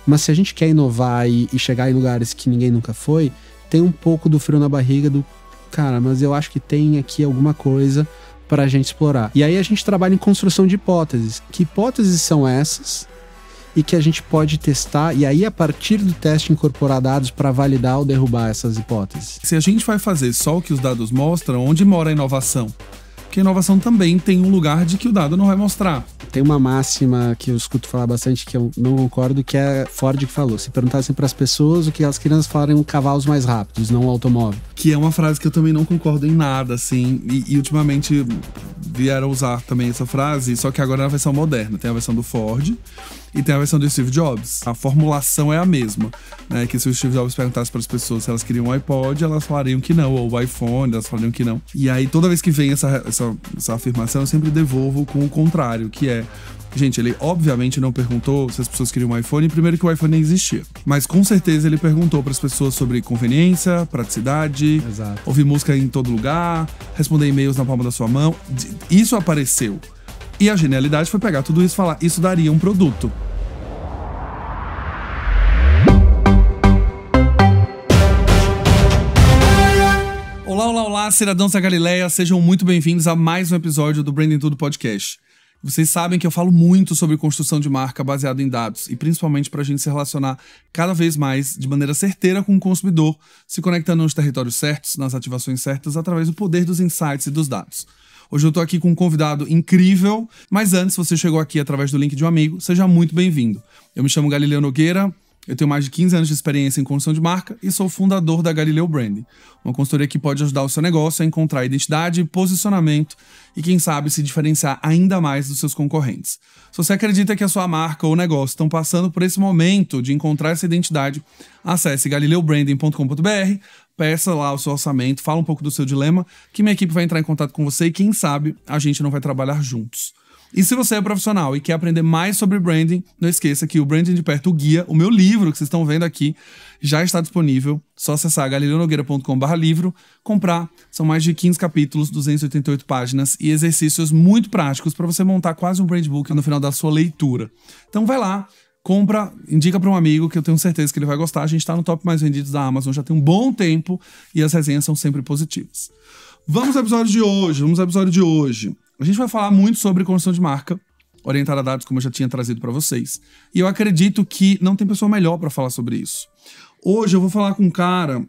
Mas se a gente quer inovar e chegar em lugares que ninguém nunca foi, tem um pouco do frio na barriga do, cara, mas eu acho que tem aqui alguma coisa pra gente explorar. E aí a gente trabalha em construção de hipóteses. Que hipóteses são essas? E que a gente pode testar, e aí a partir do teste incorporar dados para validar ou derrubar essas hipóteses. Se a gente vai fazer só o que os dados mostram, onde mora a inovação? Porque a inovação também tem um lugar de que o dado não vai mostrar. Tem uma máxima que eu escuto falar bastante que eu não concordo, que é Ford que falou. Se perguntassem para as pessoas, o que elas queriam falarem cavalos mais rápidos, não um automóvel. Que é uma frase que eu também não concordo em nada, assim. E ultimamente vieram usar também essa frase, só que agora é a versão moderna. Tem a versão do Ford e tem a versão do Steve Jobs. A formulação é a mesma, né? Que se o Steve Jobs perguntasse para as pessoas se elas queriam um iPod, elas falariam que não, ou o iPhone, elas falariam que não. E aí, toda vez que vem essa afirmação, eu sempre devolvo com o contrário, que é... Gente, ele obviamente não perguntou se as pessoas queriam um iPhone, primeiro que o iPhone nem existia. Mas com certeza ele perguntou para as pessoas sobre conveniência, praticidade, Exato. Ouvir música em todo lugar, responder e-mails na palma da sua mão. Isso apareceu. E a genialidade foi pegar tudo isso e falar, isso daria um produto. Olá, cidadãos da Galileia, sejam muito bem-vindos a mais um episódio do Branding Tudo Podcast. Vocês sabem que eu falo muito sobre construção de marca baseado em dados, e principalmente para a gente se relacionar cada vez mais de maneira certeira com o consumidor, se conectando nos territórios certos, nas ativações certas, através do poder dos insights e dos dados. Hoje eu tô aqui com um convidado incrível, mas antes, se você chegou aqui através do link de um amigo, seja muito bem-vindo. Eu me chamo Galileu Nogueira, eu tenho mais de 15 anos de experiência em construção de marca e sou fundador da Galileu Branding, uma consultoria que pode ajudar o seu negócio a encontrar identidade, posicionamento e, quem sabe, se diferenciar ainda mais dos seus concorrentes. Se você acredita que a sua marca ou negócio estão passando por esse momento de encontrar essa identidade, acesse galileubranding.com.br, peça lá o seu orçamento, fala um pouco do seu dilema, que minha equipe vai entrar em contato com você e, quem sabe, a gente não vai trabalhar juntos. E se você é profissional e quer aprender mais sobre branding, não esqueça que o Branding de Perto, o guia, o meu livro que vocês estão vendo aqui, já está disponível. Só acessar galileonogueira.com/livro, comprar. São mais de 15 capítulos, 288 páginas e exercícios muito práticos para você montar quase um brand book no final da sua leitura. Então vai lá, compra, indica para um amigo que eu tenho certeza que ele vai gostar. A gente está no top mais vendidos da Amazon já tem um bom tempo e as resenhas são sempre positivas. Vamos ao episódio de hoje. A gente vai falar muito sobre construção de marca, orientada a dados, como eu já tinha trazido para vocês. E eu acredito que não tem pessoa melhor para falar sobre isso. Hoje eu vou falar com um cara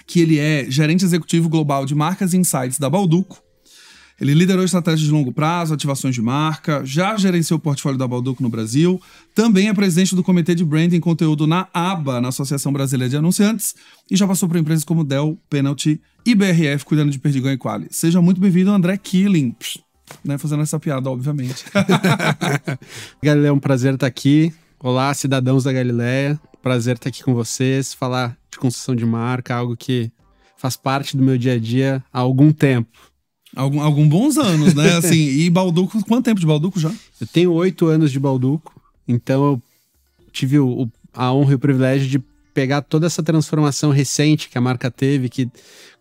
que ele é gerente executivo global de marcas e insights da Balduco. Ele liderou estratégias de longo prazo, ativações de marca, já gerenciou o portfólio da Balduco no Brasil, também é presidente do Comitê de Branding e Conteúdo na ABA, na Associação Brasileira de Anunciantes, e já passou por empresas como Dell, Penalty e BRF, cuidando de Perdigão e Quali. Seja muito bem-vindo, André Killing. Né, fazendo essa piada, obviamente. Galileu, é um prazer estar aqui. Olá, cidadãos da Galileia. Prazer estar aqui com vocês, falar de construção de marca, algo que faz parte do meu dia a dia há algum tempo. Alguns bons anos, né? Assim, e Balduco, quanto tempo de Balduco já? Eu tenho 8 anos de Balduco, então eu tive a honra e o privilégio de pegar toda essa transformação recente que a marca teve, que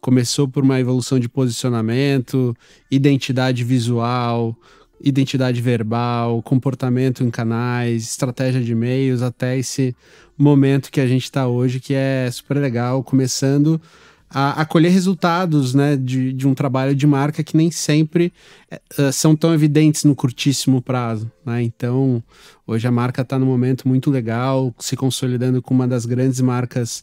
começou por uma evolução de posicionamento, identidade visual, identidade verbal, comportamento em canais, estratégia de e-mails, até esse momento que a gente está hoje, que é super legal, começando a colher resultados, né, de um trabalho de marca que nem sempre são tão evidentes no curtíssimo prazo, né? Então, hoje a marca está num momento muito legal, se consolidando como uma das grandes marcas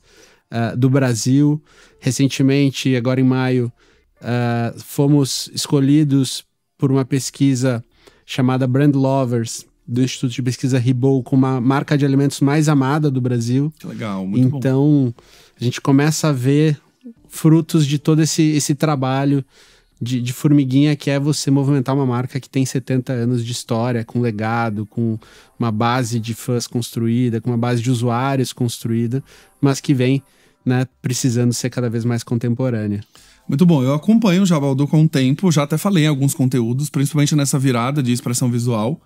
do Brasil. Recentemente, agora em maio, fomos escolhidos por uma pesquisa chamada Brand Lovers, do Instituto de Pesquisa Ribot, como a marca de alimentos mais amada do Brasil. Que legal, muito bom. Então, a gente começa a ver frutos de todo esse trabalho de formiguinha, que é você movimentar uma marca que tem 70 anos de história, com legado, com uma base de fãs construída, com uma base de usuários construída, mas que vem, né, precisando ser cada vez mais contemporânea. Muito bom, eu acompanho o Balduco há um tempo, já até falei em alguns conteúdos, principalmente nessa virada de expressão visual,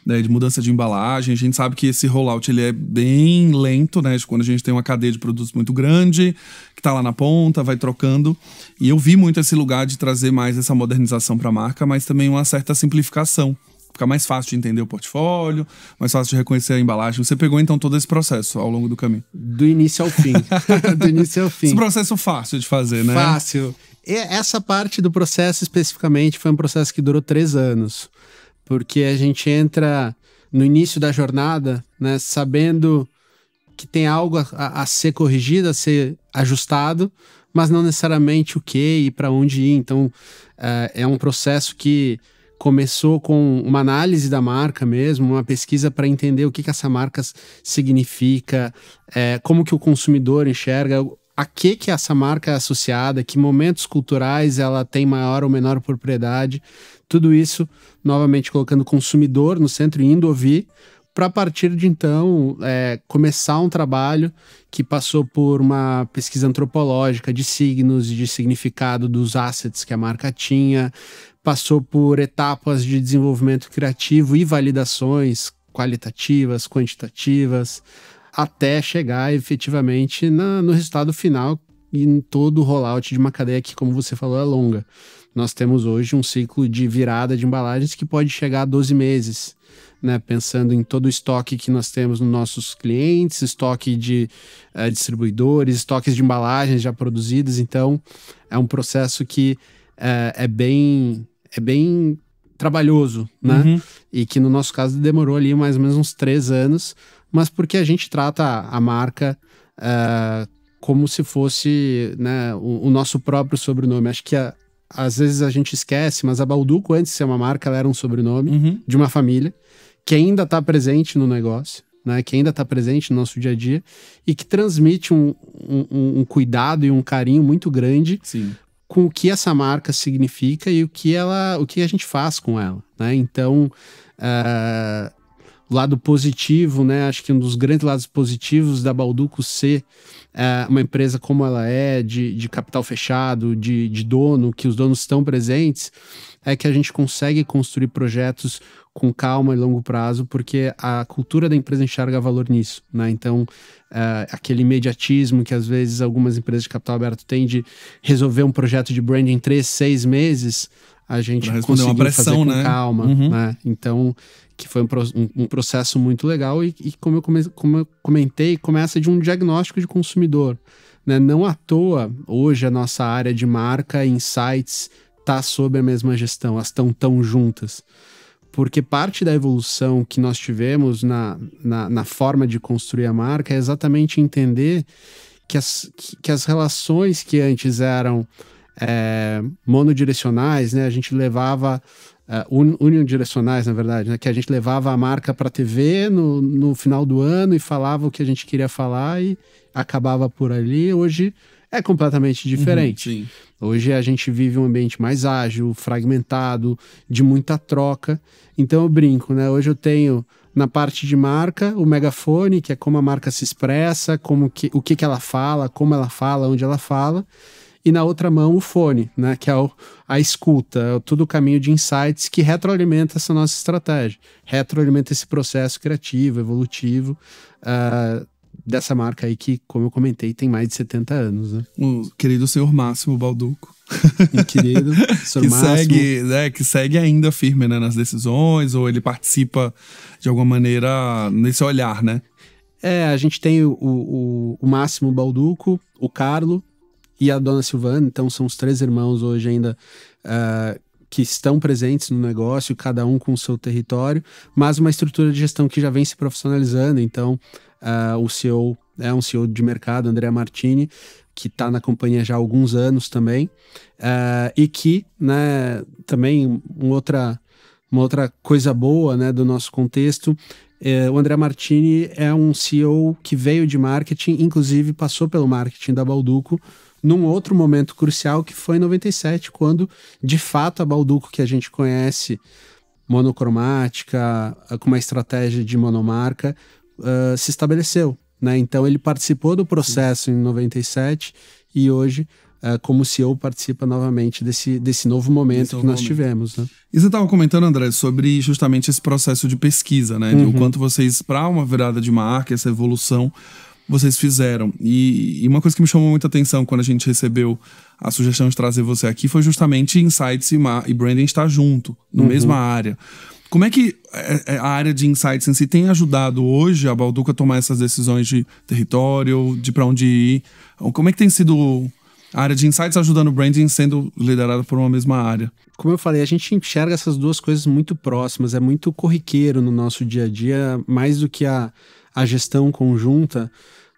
né, de mudança de embalagem. A gente sabe que esse rollout ele é bem lento, né, de quando a gente tem uma cadeia de produtos muito grande, que tá lá na ponta, vai trocando. E eu vi muito esse lugar de trazer mais essa modernização para a marca, mas também uma certa simplificação. ficar mais fácil de entender o portfólio, mais fácil de reconhecer a embalagem. Você pegou, então, todo esse processo ao longo do caminho? Do início ao fim. Do início ao fim. Esse processo fácil de fazer, né? Fácil. E essa parte do processo, especificamente, foi um processo que durou 3 anos. Porque a gente entra no início da jornada, né, sabendo que tem algo a ser corrigido, a ser ajustado, mas não necessariamente o que e para onde ir. Então, é um processo que começou com uma análise da marca mesmo, uma pesquisa para entender o que essa marca significa, como que o consumidor enxerga, a que essa marca é associada, que momentos culturais ela tem maior ou menor propriedade. Tudo isso, novamente, colocando o consumidor no centro e indo ouvir, para a partir de então começar um trabalho que passou por uma pesquisa antropológica de signos e de significado dos assets que a marca tinha, passou por etapas de desenvolvimento criativo e validações qualitativas, quantitativas, até chegar efetivamente no resultado final e em todo o rollout de uma cadeia que, como você falou, é longa. Nós temos hoje um ciclo de virada de embalagens que pode chegar a 12 meses, né? Pensando em todo o estoque que nós temos nos nossos clientes, estoque de distribuidores, estoques de embalagens já produzidas. Então, é um processo que é bem trabalhoso, né? Uhum. E que no nosso caso demorou ali mais ou menos uns 3 anos, mas porque a gente trata a marca como se fosse, né, o nosso próprio sobrenome. Acho que às vezes a gente esquece, mas a Bauducco, antes de ser uma marca, ela era um sobrenome de uma família que ainda está presente no negócio, né, que ainda está presente no nosso dia a dia e que transmite um cuidado e um carinho muito grande. Sim. Com o que essa marca significa e o que a gente faz com ela, né? Então, o lado positivo, né? Acho que um dos grandes lados positivos da Bauducco ser uma empresa como ela é, de capital fechado, de dono, que os donos estão presentes, é que a gente consegue construir projetos com calma e longo prazo, porque a cultura da empresa enxerga valor nisso, né? Então, aquele imediatismo que às vezes algumas empresas de capital aberto têm de resolver um projeto de branding em 3, 6 meses, a gente conseguiu fazer com calma, né? Então, que foi um processo muito legal e como eu comentei, começa de um diagnóstico de consumidor, né? Não à toa, hoje a nossa área de marca e insights está sob a mesma gestão, elas estão tão juntas. Porque parte da evolução que nós tivemos na forma de construir a marca é exatamente entender que as relações que antes eram monodirecionais, né? A gente levava unidirecionais, na verdade, né? Que a gente levava a marca para a TV no final do ano e falava o que a gente queria falar e acabava por ali. Hoje é completamente diferente. Sim. Hoje a gente vive um ambiente mais ágil, fragmentado, de muita troca. Então eu brinco, né? Hoje eu tenho na parte de marca o megafone, que é como a marca se expressa, o que ela fala, como ela fala, onde ela fala. E na outra mão o fone, né? Que é a escuta, é todo o caminho de insights que retroalimenta essa nossa estratégia. Retroalimenta esse processo criativo, evolutivo, dessa marca aí que, como eu comentei, tem mais de 70 anos, né? O querido senhor Máximo Bauducco. Querido senhor Máximo. Que segue ainda firme, né, nas decisões, ou ele participa de alguma maneira nesse olhar, né? A gente tem o Máximo Bauducco, o Carlo e a dona Silvana, então são os 3 irmãos hoje ainda que estão presentes no negócio, cada um com o seu território, mas uma estrutura de gestão que já vem se profissionalizando. Então, o CEO é um CEO de mercado, Andrea Martini, que está na companhia já há alguns anos também, e que, né, também uma outra coisa boa, né, do nosso contexto, o Andrea Martini é um CEO que veio de marketing, inclusive passou pelo marketing da Bauducco, num outro momento crucial que foi em 97, quando, de fato, a Bauducco que a gente conhece, monocromática, com uma estratégia de monomarca, se estabeleceu, né? Então ele participou do processo em 97 e hoje, como CEO, participa novamente desse novo momento que nós tivemos, né? E você estava comentando, André, sobre justamente esse processo de pesquisa, né? De o quanto vocês, para uma virada de marca, essa evolução, vocês fizeram. E uma coisa que me chamou muita atenção quando a gente recebeu a sugestão de trazer você aqui foi justamente Insights e Branding estar junto, na mesma área. Como é que a área de Insights em si tem ajudado hoje a Bauducco a tomar essas decisões de território, de para onde ir? Como é que tem sido a área de Insights ajudando o Branding sendo liderada por uma mesma área? Como eu falei, a gente enxerga essas duas coisas muito próximas, é muito corriqueiro no nosso dia a dia, mais do que a gestão conjunta,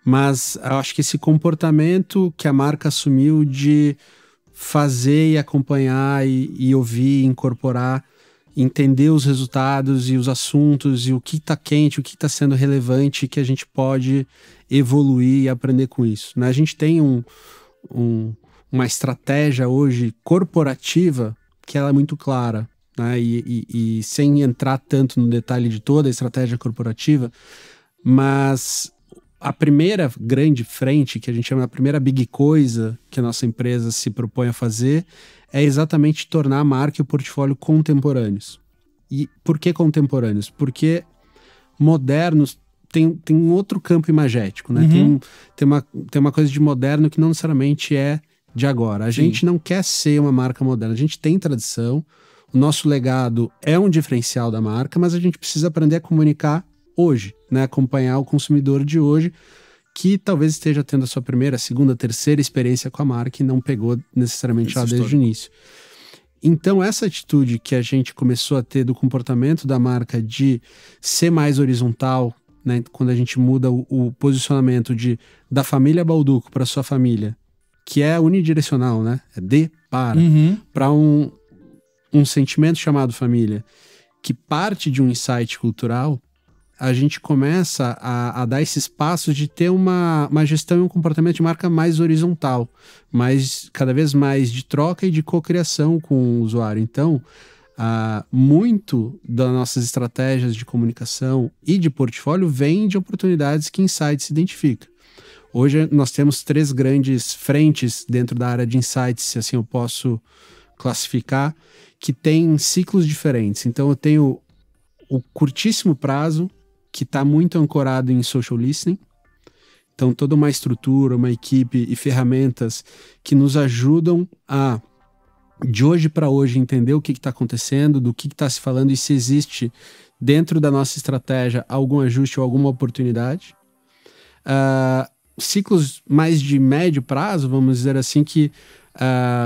mas eu acho que esse comportamento que a marca assumiu de fazer e acompanhar e ouvir, incorporar, entender os resultados e os assuntos e o que está quente, o que está sendo relevante, que a gente pode evoluir e aprender com isso, né? A gente tem uma estratégia hoje corporativa que ela é muito clara, né? E sem entrar tanto no detalhe de toda a estratégia corporativa, mas a primeira grande frente, que a gente chama a primeira big coisa que a nossa empresa se propõe a fazer, é exatamente tornar a marca e o portfólio contemporâneos. E por que contemporâneos? Porque modernos tem um outro campo imagético, né? Tem uma coisa de moderno que não necessariamente é de agora. A gente não quer ser uma marca moderna, a gente tem tradição, o nosso legado é um diferencial da marca, mas a gente precisa aprender a comunicar hoje, né? Acompanhar o consumidor de hoje, que talvez esteja tendo a sua primeira, segunda, terceira experiência com a marca e não pegou necessariamente lá desde o início. Então, essa atitude que a gente começou a ter do comportamento da marca de ser mais horizontal, né, quando a gente muda o posicionamento da família Bauducco para sua família, que é unidirecional, né? É para um sentimento chamado família, que parte de um insight cultural, a gente começa a dar esses passos de ter uma gestão e um comportamento de marca mais horizontal, cada vez mais de troca e de cocriação com o usuário. Então, muito das nossas estratégias de comunicação e de portfólio vem de oportunidades que Insights identifica. Hoje nós temos 3 grandes frentes dentro da área de Insights, se assim eu posso classificar, que tem ciclos diferentes. Então eu tenho o curtíssimo prazo, que está muito ancorado em social listening. Então, toda uma estrutura, uma equipe e ferramentas que nos ajudam a, de hoje para hoje, entender o que está acontecendo, do que está se falando e se existe dentro da nossa estratégia algum ajuste ou alguma oportunidade. Ciclos mais de médio prazo, vamos dizer assim, que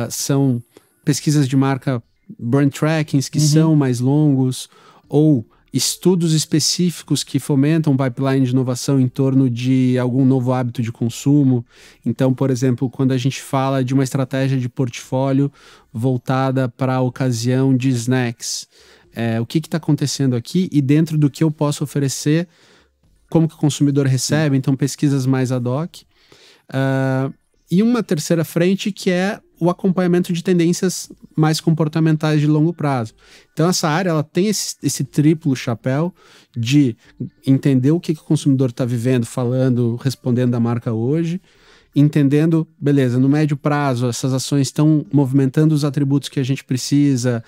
são pesquisas de marca, brand trackings, que são mais longos, ou estudos específicos que fomentam um pipeline de inovação em torno de algum novo hábito de consumo. Então, por exemplo, quando a gente fala de uma estratégia de portfólio voltada para a ocasião de snacks, o que está acontecendo aqui e dentro do que eu posso oferecer, como que o consumidor recebe, então pesquisas mais ad hoc. E uma terceira frente que é o acompanhamento de tendências mais comportamentais de longo prazo. Então essa área ela tem esse triplo chapéu de entender o que o consumidor está vivendo, falando, respondendo da marca hoje, entendendo, beleza, no médio prazo essas ações estão movimentando os atributos que a gente precisa,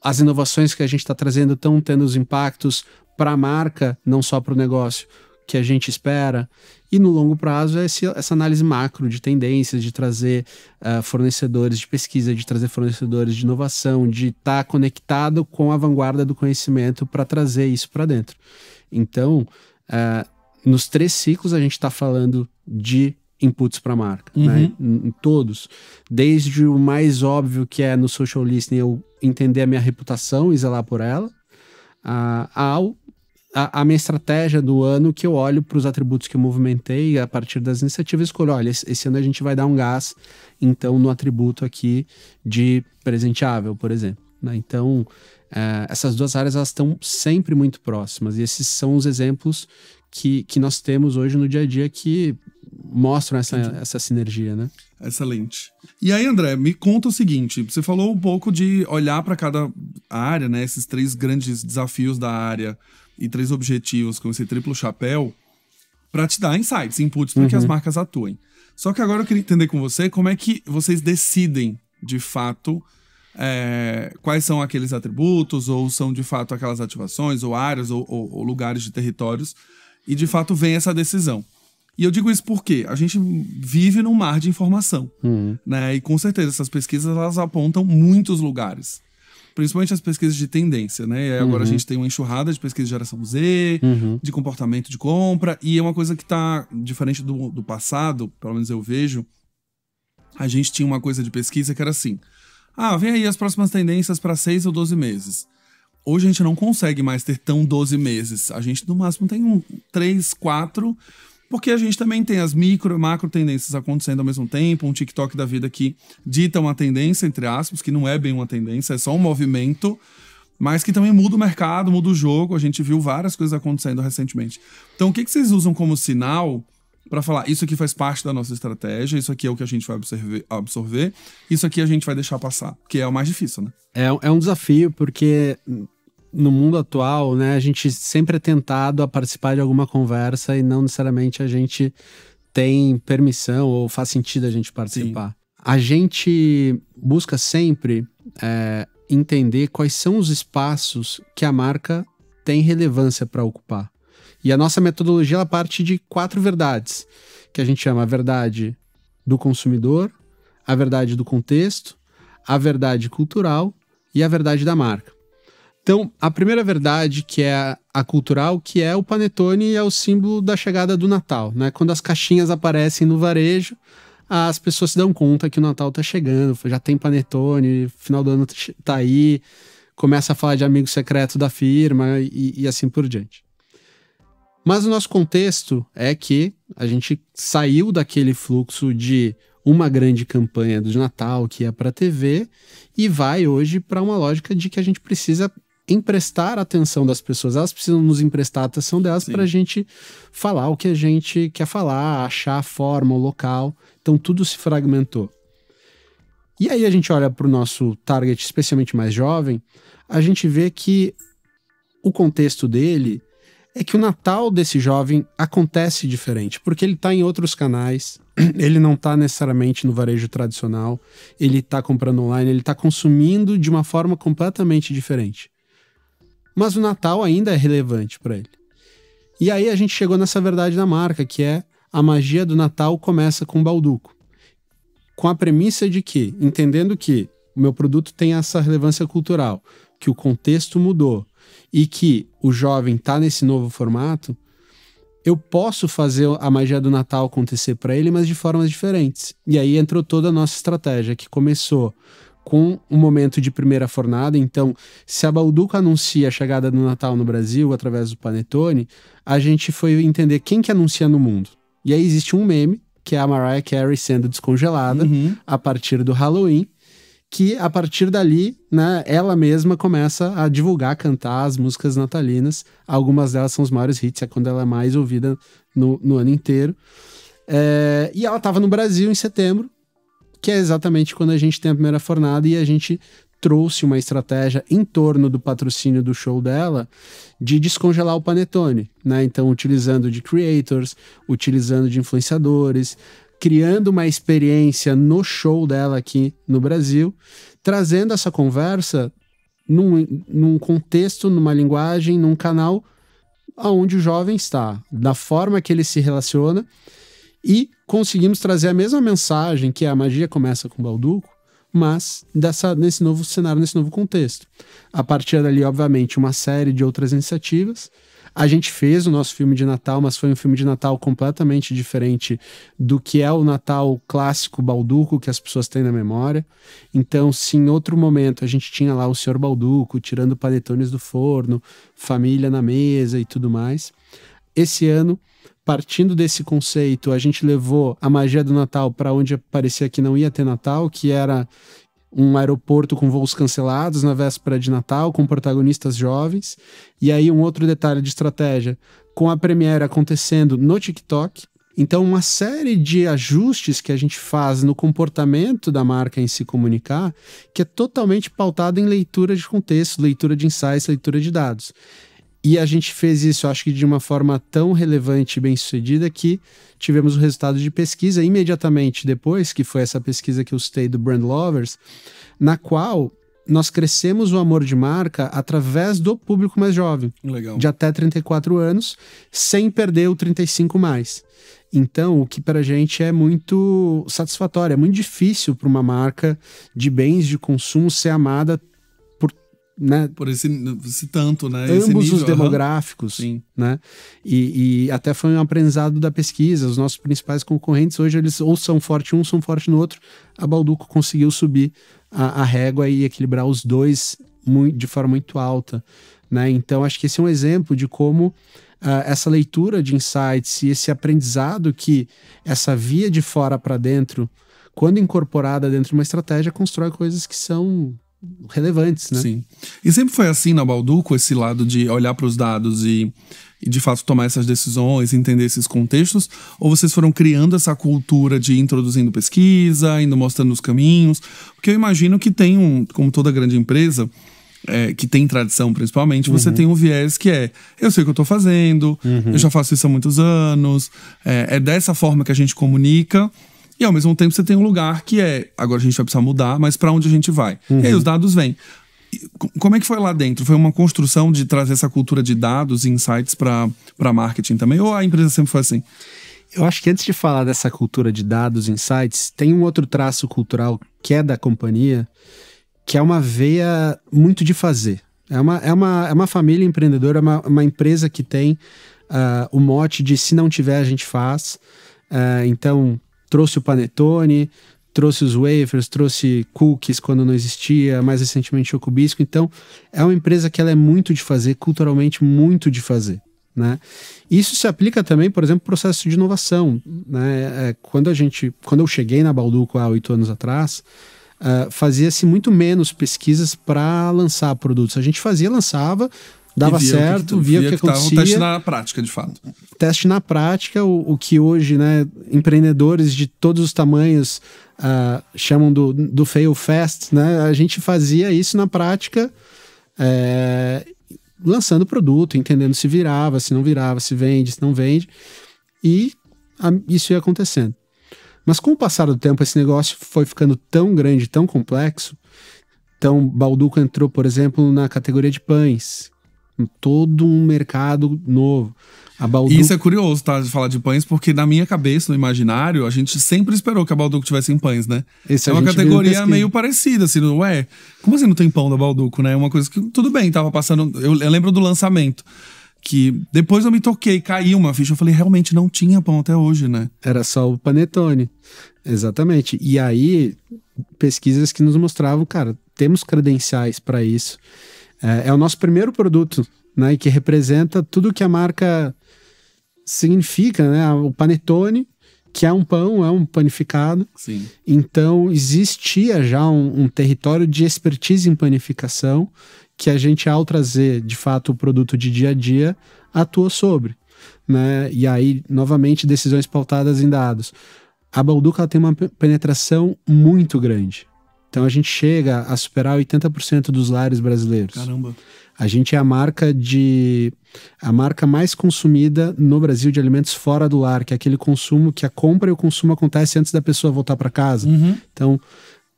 as inovações que a gente está trazendo estão tendo os impactos para a marca, não só para o negócio, que a gente espera. E no longo prazo essa análise macro de tendências, de trazer fornecedores de pesquisa, de trazer fornecedores de inovação, de estar conectado com a vanguarda do conhecimento para trazer isso para dentro. Então, nos 3 ciclos a gente está falando de inputs para a marca, né? Em todos. Desde o mais óbvio, que é no social listening, eu entender a minha reputação e zelar por ela, a minha estratégia do ano, que eu olho para os atributos que eu movimentei e a partir das iniciativas escolho, olha, esse ano a gente vai dar um gás, então, no atributo aqui de presenteável, por exemplo, né? Então, essas duas áreas elas estão sempre muito próximas e esses são os exemplos que nós temos hoje no dia a dia que mostram essa sinergia, né? Excelente. E aí, André, me conta o seguinte, você falou um pouco de olhar para cada área, né? Esses 3 grandes desafios da área e 3 objetivos com esse triplo chapéu para te dar insights, inputs para que as marcas atuem. Só que agora eu queria entender com você como é que vocês decidem, de fato, quais são aqueles atributos ou são, de fato, aquelas ativações ou áreas ou lugares de territórios E de fato vem essa decisão. E eu digo isso porque a gente vive num mar de informação, né? E com certeza essas pesquisas elas apontam muitos lugares. Principalmente as pesquisas de tendência, né? E aí agora a gente tem uma enxurrada de pesquisa de geração Z, de comportamento de compra. E é uma coisa que tá diferente do passado, pelo menos eu vejo. A gente tinha uma coisa de pesquisa que era assim: vem aí as próximas tendências para 6 ou 12 meses. Hoje a gente não consegue mais ter tão 12 meses. A gente no máximo tem 3, 4... Porque a gente também tem as micro e macro tendências acontecendo ao mesmo tempo, um TikTok da vida que dita uma tendência, entre aspas, que não é bem uma tendência, é só um movimento, mas que também muda o mercado, muda o jogo. A gente viu várias coisas acontecendo recentemente. Então, o que vocês usam como sinal para falar, isso aqui faz parte da nossa estratégia, isso aqui é o que a gente vai absorver, isso aqui a gente vai deixar passar, que é o mais difícil, né? É um desafio, porque no mundo atual, né, a gente sempre é tentado a participar de alguma conversa e não necessariamente a gente tem permissão ou faz sentido a gente participar. Sim. A gente busca sempre entender quais são os espaços que a marca tem relevância para ocupar. E a nossa metodologia ela parte de 4 verdades, que a gente chama a verdade do consumidor, a verdade do contexto, a verdade cultural e a verdade da marca. Então, a primeira verdade, que é a cultural, que é o panetone, é o símbolo da chegada do Natal, né? Quando as caixinhas aparecem no varejo, as pessoas se dão conta que o Natal tá chegando, já tem panetone, final do ano tá aí, começa a falar de amigo secreto da firma e assim por diante. Mas o nosso contexto é que a gente saiu daquele fluxo de uma grande campanha do Natal que ia para a TV e vai hoje para uma lógica de que a gente precisa emprestar a atenção das pessoas, elas precisam nos emprestar a atenção delas para a gente falar o que a gente quer falar, achar a forma, o local. Então tudo se fragmentou. E aí a gente olha para o nosso target, especialmente mais jovem, a gente vê que o contexto dele é que o Natal desse jovem acontece diferente, porque ele está em outros canais, ele não está necessariamente no varejo tradicional, ele está comprando online, ele está consumindo de uma forma completamente diferente. Mas o Natal ainda é relevante para ele. E aí a gente chegou nessa verdade da marca, que é a magia do Natal começa com o Bauducco. Com a premissa de que, entendendo que o meu produto tem essa relevância cultural, que o contexto mudou e que o jovem está nesse novo formato, eu posso fazer a magia do Natal acontecer para ele, mas de formas diferentes. E aí entrou toda a nossa estratégia, que começou com um momento de primeira fornada. Então, se a Bauducco anuncia a chegada do Natal no Brasil através do Panetone, a gente foi entender quem que anuncia no mundo. E aí existe um meme, que é a Mariah Carey sendo descongelada a partir do Halloween, que a partir dali, né, ela mesma começa a divulgar, cantar as músicas natalinas. Algumas delas são os maiores hits, é quando ela é mais ouvida no ano inteiro. E ela estava no Brasil em setembro, que é exatamente quando a gente tem a primeira fornada, e a gente trouxe uma estratégia em torno do patrocínio do show dela de descongelar o Panetone, né? Então, utilizando de creators, utilizando de influenciadores, criando uma experiência no show dela aqui no Brasil, trazendo essa conversa num contexto, numa linguagem, num canal onde o jovem está, da forma que ele se relaciona, e conseguimos trazer a mesma mensagem, que a magia começa com o Bauducco, mas nesse novo cenário, nesse novo contexto. A partir dali, obviamente, uma série de outras iniciativas. A gente fez o nosso filme de Natal, mas foi um filme de Natal completamente diferente do que é o Natal clássico Bauducco que as pessoas têm na memória. Então, se em outro momento a gente tinha lá o Sr. Bauducco tirando panetones do forno, família na mesa e tudo mais, esse ano, partindo desse conceito, a gente levou a magia do Natal para onde parecia que não ia ter Natal, que era um aeroporto com voos cancelados na véspera de Natal, com protagonistas jovens. E aí um outro detalhe de estratégia, com a premiere acontecendo no TikTok. Então uma série de ajustes que a gente faz no comportamento da marca em se comunicar, que é totalmente pautado em leitura de contexto, leitura de insights, leitura de dados. E a gente fez isso, acho que de uma forma tão relevante e bem-sucedida que tivemos o resultado de pesquisa imediatamente depois, que foi essa pesquisa que eu citei do Brand Lovers, na qual nós crescemos o amor de marca através do público mais jovem, Legal. de até 34 anos, sem perder o 35 mais. Então, o que pra gente é muito satisfatório, é muito difícil para uma marca de bens de consumo ser amada por, né, por esse tanto, né? Esse ambos nível, os demográficos, Sim. né? E até foi um aprendizado da pesquisa. Os nossos principais concorrentes hoje, eles ou são forte um, são forte no outro. A Balduco conseguiu subir a régua e equilibrar os dois de forma muito alta, né? Então, acho que esse é um exemplo de como essa leitura de insights e esse aprendizado que essa via de fora para dentro, quando incorporada dentro de uma estratégia, constrói coisas que são relevantes, né? Sim. E sempre foi assim na Balduco, esse lado de olhar para os dados e de fato tomar essas decisões, entender esses contextos? Ou vocês foram criando essa cultura de introduzindo pesquisa, indo mostrando os caminhos? Porque eu imagino que tem como toda grande empresa, que tem tradição principalmente, você tem um viés que eu sei o que eu tô fazendo, eu já faço isso há muitos anos, é dessa forma que a gente comunica, e ao mesmo tempo você tem um lugar que agora a gente vai precisar mudar, mas para onde a gente vai? E aí os dados vêm. Como é que foi lá dentro? Foi uma construção de trazer essa cultura de dados e insights para marketing também? Ou a empresa sempre foi assim? Eu acho que antes de falar dessa cultura de dados e insights, tem um outro traço cultural que é da companhia, que é uma veia muito de fazer. É uma família empreendedora, uma empresa que tem o mote de se não tiver, a gente faz. Então, trouxe o Panetone, trouxe os wafers, trouxe cookies quando não existia, mais recentemente o Cubisco. Então, é uma empresa que ela é muito de fazer, culturalmente muito de fazer, né? Isso se aplica também, por exemplo, ao processo de inovação, né? Quando eu cheguei na Balduco há 8 anos atrás, fazia-se muito menos pesquisas para lançar produtos. A gente lançava, dava certo, via o que acontecia. Um teste na prática, de fato. Teste na prática, o que hoje, né, empreendedores de todos os tamanhos chamam do fail fast, né? A gente fazia isso na prática, lançando produto, entendendo se virava, se não virava, se vende, se não vende, e isso ia acontecendo. Mas com o passar do tempo, esse negócio foi ficando tão grande, tão complexo. Então, Balduco entrou, por exemplo, na categoria de pães. Todo um mercado novo. E isso é curioso, tá, de falar de pães, porque na minha cabeça, no imaginário, a gente sempre esperou que a Balduco tivesse em pães, né? É uma categoria meio parecida, assim, como assim não tem pão da Balduco, né? Uma coisa que, tudo bem, tava passando... Eu lembro do lançamento, que depois eu me toquei, caiu uma ficha, eu falei, realmente não tinha pão até hoje, né? Era só o Panetone, exatamente. E aí, pesquisas que nos mostravam, cara, temos credenciais para isso. É o nosso primeiro produto, né? E que representa tudo que a marca significa, né? O Panetone, que é um pão, é um panificado. Sim. Então, existia já um território de expertise em panificação que a gente, ao trazer, de fato, o produto de dia a dia, atua sobre, né? E aí, novamente, decisões pautadas em dados. A Balduco ela tem uma penetração muito grande. Então, a gente chega a superar 80% dos lares brasileiros. Caramba! A gente é a marca mais consumida no Brasil de alimentos fora do lar, que é aquele consumo que a compra e o consumo acontece antes da pessoa voltar para casa. Então,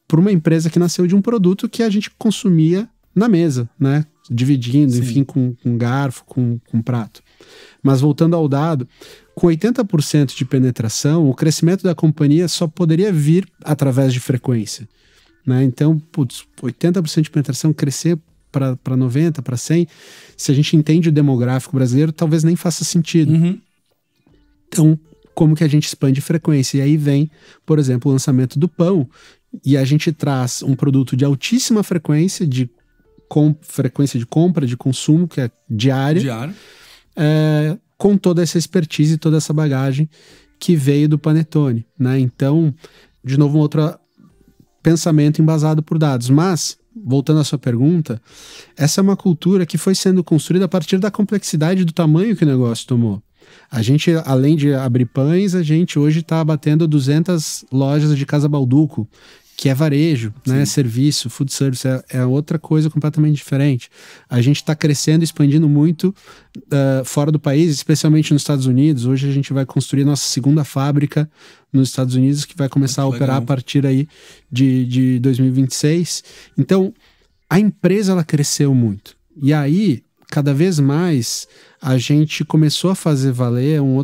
por uma empresa que nasceu de um produto que a gente consumia na mesa, né? Dividindo, sim, enfim, com garfo, com prato. Mas voltando ao dado, com 80% de penetração, o crescimento da companhia só poderia vir através de frequência, né? Então, 80% de penetração, crescer para 90, para 100, se a gente entende o demográfico brasileiro, talvez nem faça sentido. Então, como que a gente expande frequência? E aí vem, por exemplo, o lançamento do pão, e a gente traz um produto de altíssima frequência, frequência de compra, de consumo, que é diária. Com toda essa expertise e toda essa bagagem que veio do Panetone, né? Então, de novo, um outro pensamento embasado por dados. Mas, voltando à sua pergunta, essa é uma cultura que foi sendo construída a partir da complexidade do tamanho que o negócio tomou. A gente, além de abrir pães, a gente hoje está batendo 200 lojas de Casa Balduco, que é varejo, né? Serviço, food service, é outra coisa completamente diferente. A gente está crescendo, expandindo muito fora do país, especialmente nos Estados Unidos. Hoje a gente vai construir nossa segunda fábrica nos Estados Unidos, que vai começar a operar a partir aí de 2026. Então, a empresa ela cresceu muito. E aí, cada vez mais, a gente começou a fazer valer um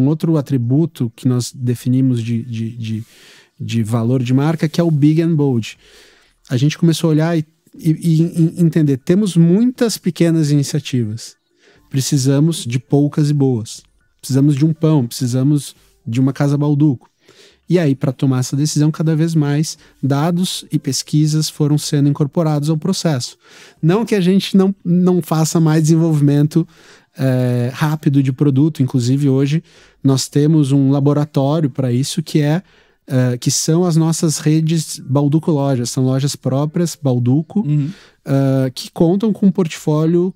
outro atributo que nós definimos de valor de marca, que é o Big and Bold. A gente começou a olhar e entender, temos muitas pequenas iniciativas, precisamos de poucas e boas. Precisamos de um pão, precisamos de uma Casa Balduco. E aí, para tomar essa decisão, cada vez mais dados e pesquisas foram sendo incorporados ao processo. Não que a gente não faça mais desenvolvimento rápido de produto. Inclusive, hoje, nós temos um laboratório para isso, que são as nossas redes Balduco Lojas. São lojas próprias, Balduco, que contam com um portfólio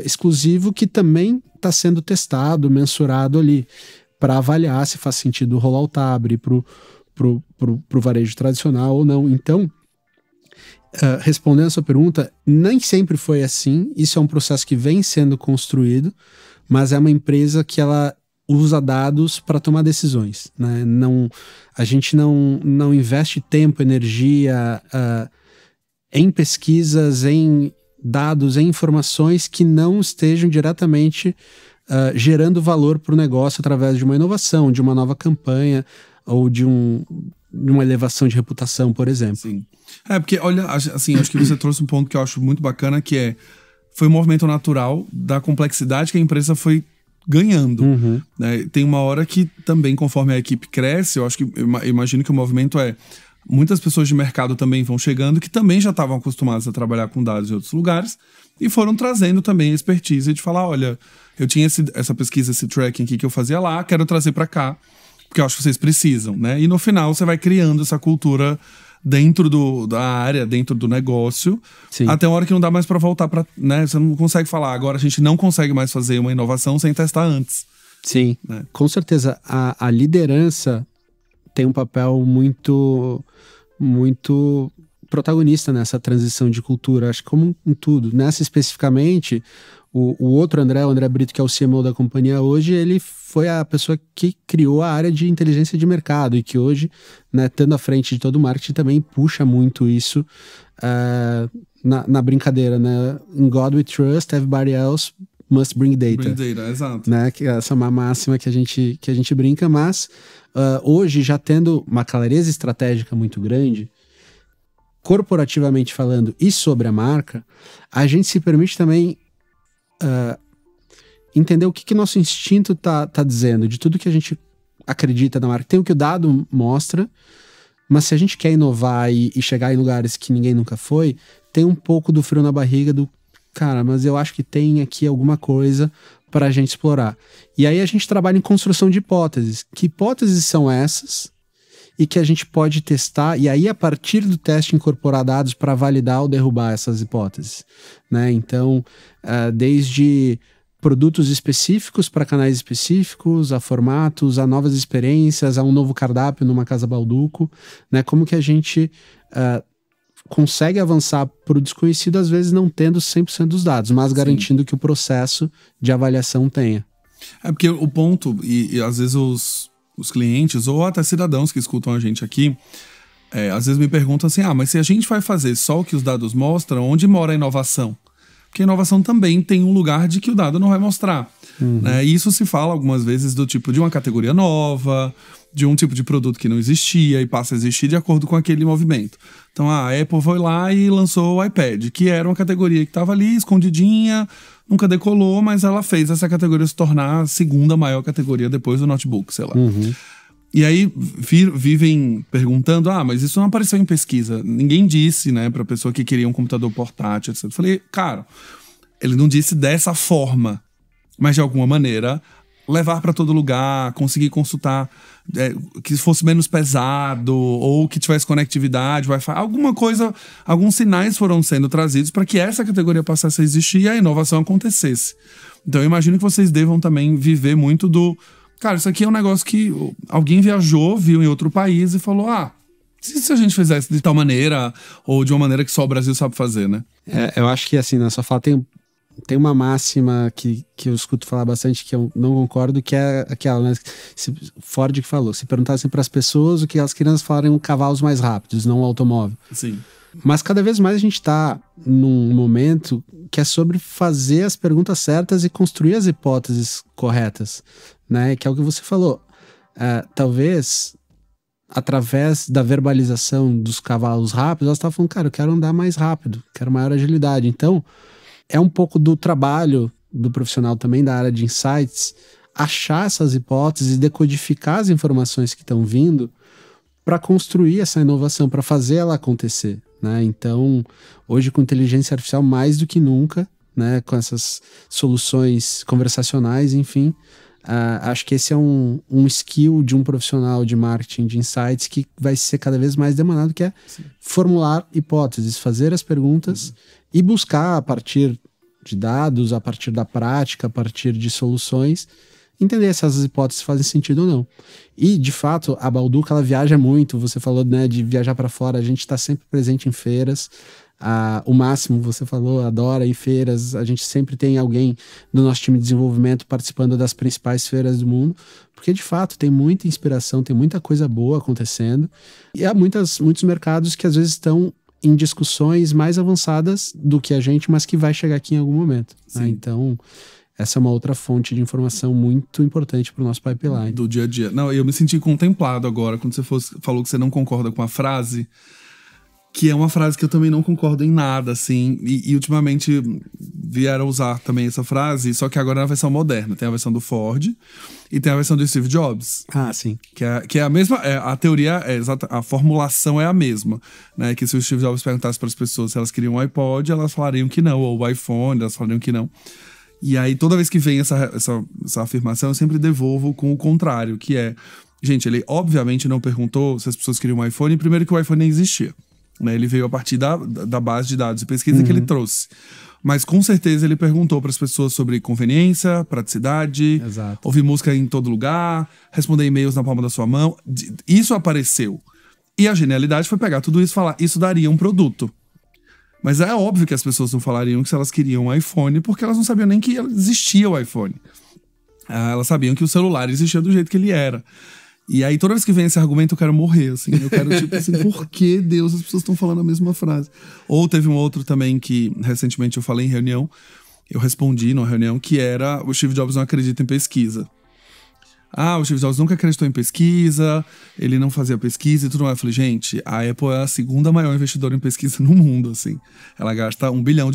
exclusivo que também está sendo testado, mensurado ali, para avaliar se faz sentido rolar o Tab pro varejo tradicional ou não. Então, respondendo a sua pergunta, nem sempre foi assim. Isso é um processo que vem sendo construído, mas é uma empresa que ela usa dados para tomar decisões, né? A gente não investe tempo, energia em pesquisas, em dados, em informações que não estejam diretamente gerando valor para o negócio através de uma inovação, de uma nova campanha ou de uma elevação de reputação, por exemplo. Sim. Porque, olha, assim, acho que você trouxe um ponto que eu acho muito bacana, que foi um movimento natural da complexidade que a empresa foi ganhando. Né? Tem uma hora que também, conforme a equipe cresce, eu imagino que o movimento muitas pessoas de mercado também vão chegando que também já estavam acostumadas a trabalhar com dados em outros lugares e foram trazendo também a expertise de falar, olha, eu tinha essa pesquisa, esse tracking aqui que eu fazia lá, quero trazer para cá, porque eu acho que vocês precisam, né? E no final você vai criando essa cultura dentro da área, dentro do negócio, Sim. até uma hora que não dá mais para voltar para, né? Você não consegue falar, agora a gente não consegue mais fazer uma inovação sem testar antes. Sim, né? Com certeza. A liderança tem um papel muito protagonista nessa transição de cultura, acho que como em tudo. Nessa especificamente, o outro André, o André Brito, que é o CMO da companhia hoje, ele foi a pessoa que criou a área de inteligência de mercado e que hoje, né, estando à frente de todo o marketing, também puxa muito isso na brincadeira, né? In God we trust, everybody else must bring data. Bring data, exato. Né? Que essa é uma máxima que a gente brinca, mas hoje, já tendo uma clareza estratégica muito grande, corporativamente falando e sobre a marca, a gente se permite também entender o que nosso instinto tá dizendo, de tudo que a gente acredita na marca. Tem o que o dado mostra, mas se a gente quer inovar e chegar em lugares que ninguém nunca foi, tem um pouco do frio na barriga do cara, mas eu acho que tem aqui alguma coisa para a gente explorar. E aí a gente trabalha em construção de hipóteses. Que hipóteses são essas? E que a gente pode testar, e aí a partir do teste incorporar dados para validar ou derrubar essas hipóteses, né? Então, desde produtos específicos para canais específicos, a formatos, a novas experiências, a um novo cardápio numa Casa Balduco, né? Como que a gente consegue avançar para o desconhecido, às vezes não tendo 100% dos dados, mas garantindo Sim. que o processo de avaliação tenha. Porque o ponto, e às vezes os clientes, ou até cidadãos que escutam a gente aqui, às vezes me perguntam assim, mas se a gente vai fazer só o que os dados mostram, onde mora a inovação? Porque a inovação também tem um lugar de que o dado não vai mostrar. Né? E isso se fala algumas vezes do tipo de uma categoria nova, de um tipo de produto que não existia e passa a existir de acordo com aquele movimento. Então a Apple foi lá e lançou o iPad, que era uma categoria que estava ali, escondidinha, nunca decolou, mas ela fez essa categoria se tornar a segunda maior categoria depois do notebook, sei lá. E aí vivem perguntando, mas isso não apareceu em pesquisa. Ninguém disse, né, pra pessoa que queria um computador portátil, etc. Eu falei, cara, ele não disse dessa forma, mas de alguma maneira levar para todo lugar, conseguir consultar, que fosse menos pesado, ou que tivesse conectividade, Wi-Fi, alguma coisa, alguns sinais foram sendo trazidos para que essa categoria passasse a existir e a inovação acontecesse. Então eu imagino que vocês devam também viver muito do... Cara, isso aqui é um negócio que alguém viajou, viu em outro país e falou, se a gente fizesse de tal maneira, ou de uma maneira que só o Brasil sabe fazer, né? Eu acho que assim, na sua fala tem uma máxima que eu escuto falar bastante, que eu não concordo, que é aquela, né? Ford que falou, se perguntassem para as pessoas o que elas queriam, elas falariam cavalos mais rápidos, não um automóvel. Sim. Mas cada vez mais a gente está num momento que é sobre fazer as perguntas certas e construir as hipóteses corretas, né? Que é o que você falou. Talvez, através da verbalização dos cavalos rápidos, elas estavam falando, cara, eu quero andar mais rápido, quero maior agilidade. Então, é um pouco do trabalho do profissional também da área de insights, achar essas hipóteses e decodificar as informações que estão vindo para construir essa inovação, para fazer ela acontecer, né? Então, hoje com inteligência artificial mais do que nunca, né? Com essas soluções conversacionais, enfim, acho que esse é um skill de um profissional de marketing de insights que vai ser cada vez mais demandado, que é formular hipóteses, fazer as perguntas e buscar a partir de dados, a partir da prática, a partir de soluções, entender se essas hipóteses fazem sentido ou não. E, de fato, a Bauducco, ela viaja muito. Você falou, né, de viajar para fora. A gente está sempre presente em feiras. O Máximo, você falou, adora ir em feiras. A gente sempre tem alguém do nosso time de desenvolvimento participando das principais feiras do mundo, porque, de fato, tem muita inspiração, tem muita coisa boa acontecendo. E há muitos mercados que, às vezes, estão em discussões mais avançadas do que a gente, mas que vai chegar aqui em algum momento, né? Então, essa é uma outra fonte de informação muito importante para o nosso pipeline. Do dia a dia. Não, eu me senti contemplado agora, quando você falou que você não concorda com a frase, que é uma frase que eu também não concordo em nada, assim, e ultimamente vieram usar também essa frase, só que agora é a versão moderna. Tem a versão do Ford e tem a versão do Steve Jobs. Sim. Que é a mesma, a teoria é exata, a formulação é a mesma, né? Que se o Steve Jobs perguntasse para as pessoas se elas queriam um iPod, elas falariam que não, ou o iPhone, elas falariam que não. E aí, toda vez que vem essa afirmação, eu sempre devolvo com o contrário, que é... Gente, ele obviamente não perguntou se as pessoas queriam um iPhone, primeiro que o iPhone nem existia, né? Ele veio a partir da base de dados e pesquisa que ele trouxe. Mas, com certeza, ele perguntou para as pessoas sobre conveniência, praticidade, ouvir música em todo lugar, responder e-mails na palma da sua mão. Isso apareceu. E a genialidade foi pegar tudo isso e falar, isso daria um produto. Mas é óbvio que as pessoas não falariam que se elas queriam um iPhone, porque elas não sabiam nem que existia o iPhone. Elas sabiam que o celular existia do jeito que ele era. E aí, toda vez que vem esse argumento, eu quero morrer, assim. Eu quero, tipo assim, por que Deus as pessoas estão falando a mesma frase? Ou teve um outro também que, recentemente, eu falei em reunião, eu respondi numa reunião, que era o Steve Jobs não acredita em pesquisa. O Steve Jobs nunca acreditou em pesquisa, ele não fazia pesquisa e tudo mais. Eu falei, gente, a Apple é a segunda maior investidora em pesquisa no mundo, assim. Ela gasta $1 bilhão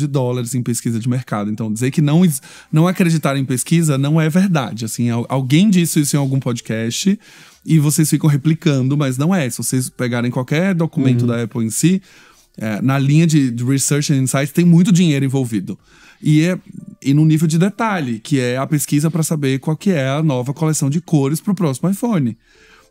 em pesquisa de mercado. Então, dizer que não acreditar em pesquisa não é verdade, assim. Alguém disse isso em algum podcast e vocês ficam replicando, mas não é. Se vocês pegarem qualquer documento da Apple em si, na linha de Research and Insights tem muito dinheiro envolvido. E no nível de detalhe, que é a pesquisa para saber qual que é a nova coleção de cores para o próximo iPhone.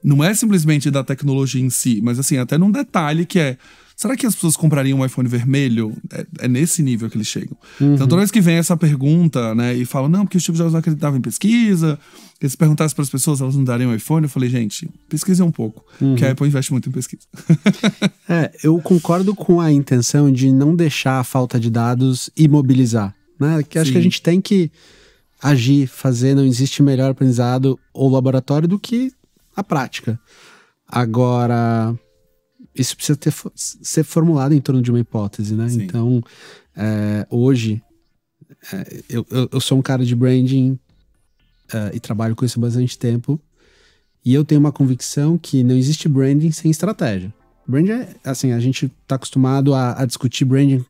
Não é simplesmente da tecnologia em si, mas assim, até num detalhe que é... Será que as pessoas comprariam um iPhone vermelho? É nesse nível que eles chegam. Então, toda vez que vem essa pergunta, né, e falam, não, porque o Steve Jobs não acreditava em pesquisa, que se perguntasse para as pessoas, elas não dariam um iPhone, eu falei, gente, pesquisem um pouco, porque a Apple investe muito em pesquisa. Eu concordo com a intenção de não deixar a falta de dados imobilizar, né? Que acho que a gente tem que agir, fazer, não existe melhor aprendizado ou laboratório do que a prática. Agora... Isso precisa ser formulado em torno de uma hipótese, né? Sim. Então, hoje, eu sou um cara de branding e trabalho com isso há bastante tempo. E eu tenho uma convicção que não existe branding sem estratégia. Branding é, assim, a gente está acostumado a discutir branding